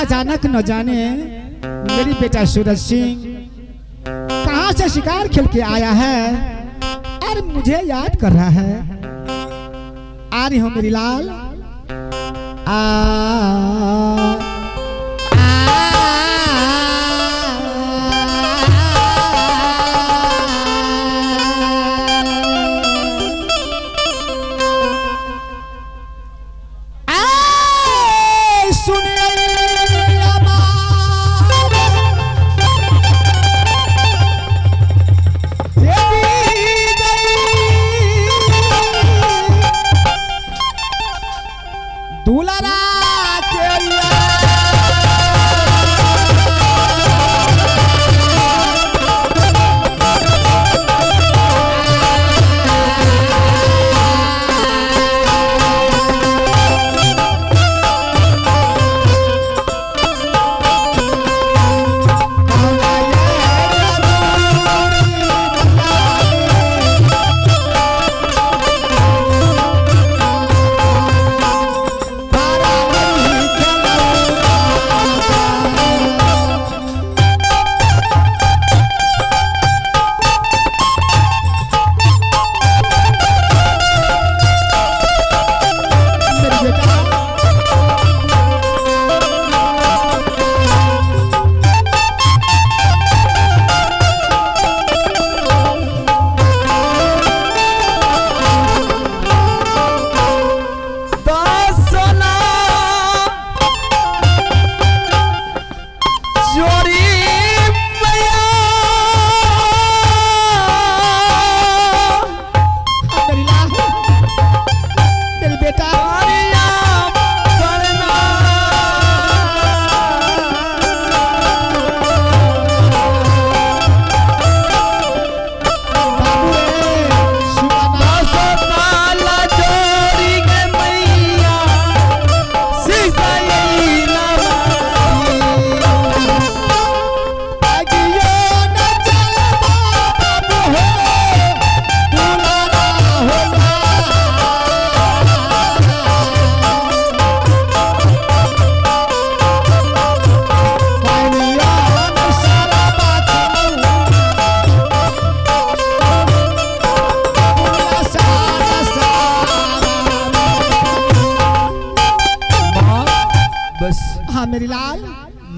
अचानक न जाने मेरी बेटा सूरज सिंह कहां से शिकार खेल के आया है और मुझे याद कर रहा है। आ रही हो मेरी लाल। मेरी लाल।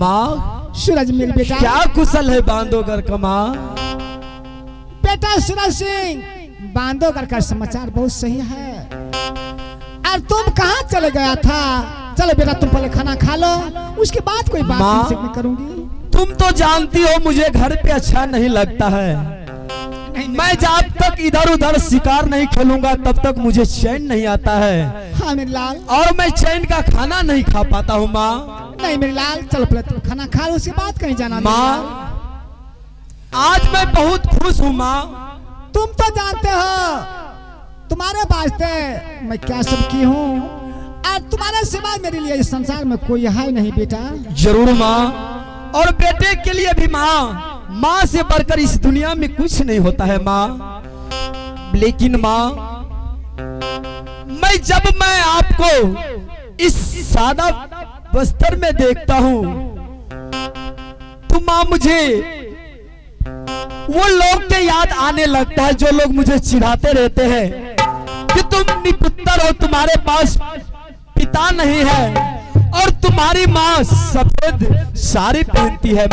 माँ सूरज मेरी बेटा क्या कुशल है बांधोगर का माँ? बेटा सूरज सिंह बांधोगर का समाचार बहुत सही है। और तुम कहाँ चले गया था? चलो बेटा तुम पहले खाना खा लो, उसके बाद कोई बात तुमसे मैं करूंगी। तुम तो जानती हो मुझे घर पे अच्छा नहीं लगता है। मैं जब तक इधर उधर शिकार नहीं खेलूंगा तब तक मुझे चैन नहीं आता है। हाँ मेरी लाल। और मैं चैन का खाना नहीं खा पाता हूँ माँ। नहीं मेरी लाल, चलो पहले तुम खाना खा लो, उसके बाद कहीं जाना। माँ आज मैं बहुत खुश हूँ माँ। तुम तो जानते हो तुम्हारे वास्ते मैं क्या सब की हूँ, और तुम्हारे सिवा मेरे लिए इस संसार में कोई है नहीं बेटा। जरूर माँ, और बेटे के लिए भी माँ। माँ से बढ़कर इस दुनिया में कुछ नहीं होता है माँ। लेकिन माँ जब मैं आपको इस सादा बस्तर में देखता हूँ तो माँ मुझे वो लोग के याद आने लगता है जो लोग मुझे चिढ़ाते रहते हैं कि तुम निपुत्र हो, तुम्हारे पास पिता नहीं है और तुम्हारी माँ सफेद साड़ी पहनती है।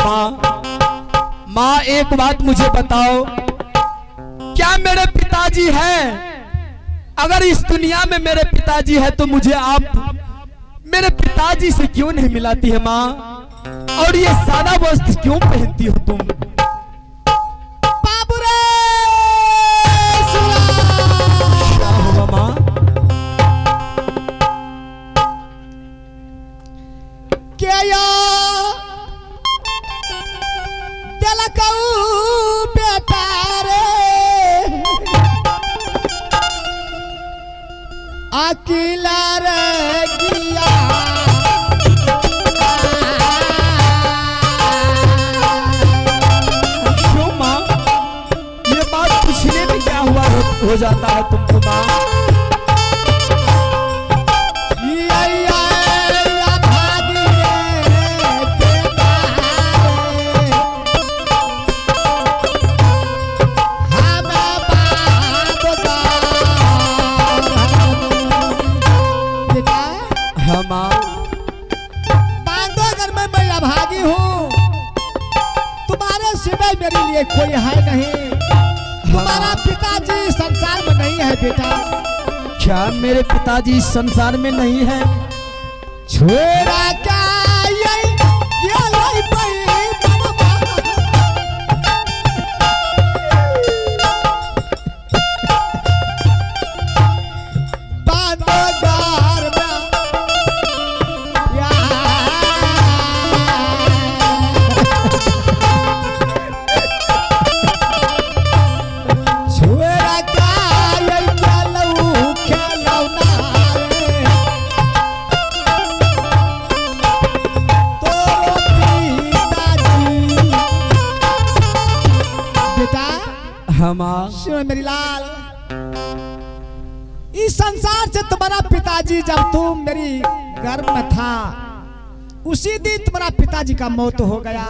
माँ एक बात मुझे बताओ, क्या मेरे पिताजी हैं? अगर इस दुनिया में मेरे पिताजी है तो मुझे आप मेरे पिताजी से क्यों नहीं मिलाती है माँ? और ये सादा वस्त्र क्यों पहनती हो तुम? क्या हुआ माँ? क्या बेटा रे अकेला रह गया, क्यों माँ? ये बात पूछने में क्या हुआ हो जाता है तुमको माँ? लिए कोई है नहीं, तुम्हारा पिताजी संसार में नहीं है बेटा। क्या मेरे पिताजी इस संसार में नहीं है? छोरा क्या ये लाई पई मेरी लाल, इस संसार से तुम्हारा पिताजी जब तुम मेरी गर्भ में था उसी दिन तुम्हारा पिताजी का मौत हो गया।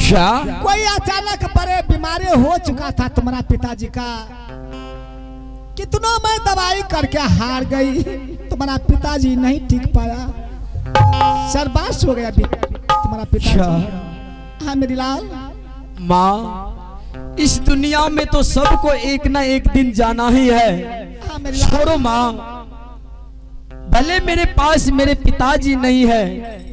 क्या? कोई अचानक बड़े बीमारी हो चुका था तुम्हारा पिताजी का, कितना मैं दवाई करके हार गई, तुम्हारा पिताजी नहीं ठीक पाया, सर्वनाश हो गया तुम्हारा पिताजी। हाँ मेरी लाल। माँ, इस दुनिया में तो सबको एक ना एक दिन जाना ही है। छोड़ो माँ, भले मेरे पास मेरे पिताजी नहीं है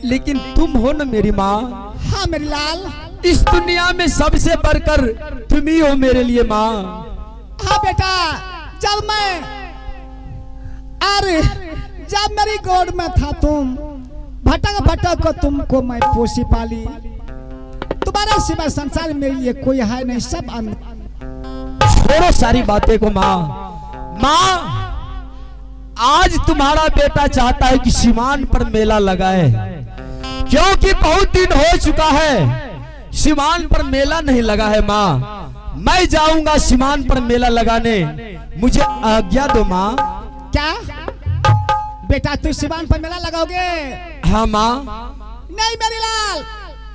लेकिन तुम हो ना मेरी माँ। हाँ मेरी लाल। इस दुनिया में सबसे बढ़कर तुम ही हो मेरे लिए माँ। हाँ बेटा, जब मेरी गोद में था तुम, भटक भटक को तुमको मैं पोसी पाली, तुम्हारा सिवा संसार में ये कोई है नहीं, सब छोड़ो सारी बातें को माँ। माँ, आज तुम्हारा बेटा चाहता है कि सीमान पर मेला लगाए, क्योंकि बहुत दिन हो चुका है सीमान पर मेला नहीं लगा है। माँ, मैं जाऊंगा सीमान पर मेला लगाने, मुझे आज्ञा दो माँ। क्या बेटा, तू सीमान पर मेला लगाओगे? हाँ माँ। नहीं मेरी लाल,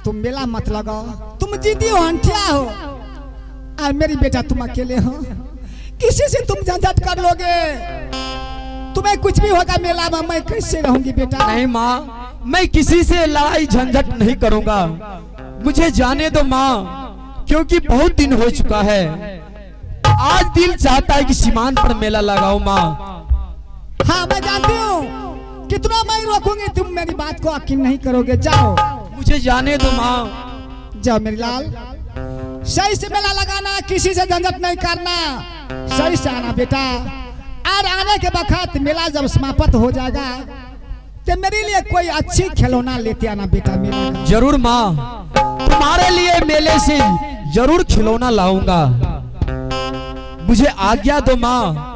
तुम मेला मत लगाओ, तुम जिद्दी हो, हंठिया हो, और मेरी बेटा तुम अकेले हो, किसी से तुम झंझट कर लोगे, तुम्हें कुछ भी होगा मेला में, मैं कैसे रहूंगी बेटा? नहीं माँ, मैं किसी से लड़ाई झंझट नहीं करूंगा, मुझे जाने दो माँ, क्योंकि बहुत दिन हो चुका है। आज दिल चाहता है कि सीमान पर मेला लगाओ माँ। हाँ मैं जानती हूँ, कितना मैं रोकूंगी, तुम मेरी बात को यकीन नहीं करोगे। जाओ, मुझे जाने दो माँ। जाओ मेरी लाल, सही से मेला लगाना, किसी से झंझट नहीं करना, सही से आना बेटा, और आने के वक्त मेला जब समाप्त हो जाएगा तो मेरे लिए कोई अच्छी खिलौना लेते आना बेटा। मेला जरूर माँ, तुम्हारे लिए मेले से जरूर खिलौना लाऊंगा, मुझे आज्ञा दो माँ।